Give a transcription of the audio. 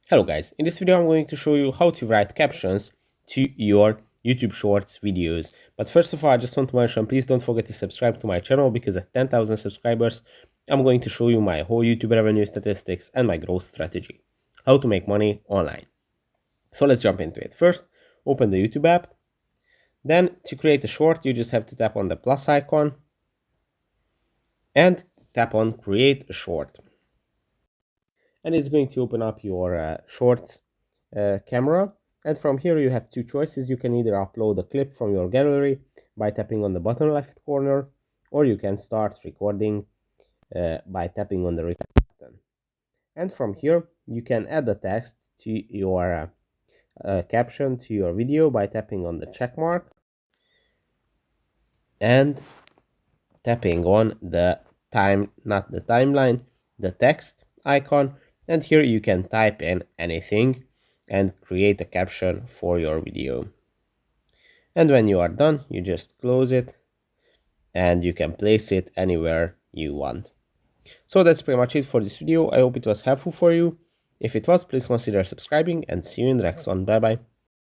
Hello guys, in this video I'm going to show you how to write captions to your YouTube Shorts videos. But first of all, I just want to mention, please don't forget to subscribe to my channel because at 10,000 subscribers, I'm going to show you my whole YouTube revenue statistics and my growth strategy. How to make money online. So let's jump into it. First, open the YouTube app. Then to create a short, you just have to tap on the plus icon and tap on create a short. And it's going to open up your shorts camera, and from here you have two choices. You can either upload a clip from your gallery by tapping on the bottom left corner, or you can start recording by tapping on the record button. And from here you can add the text to your caption to your video by tapping on the check mark and tapping on the not the timeline, the text icon, and here you can type in anything and create a caption for your video. And when you are done, you just close it and you can place it anywhere you want. So that's pretty much it for this video. I hope it was helpful for you. If it was, please consider subscribing and see you in the next one. Bye bye.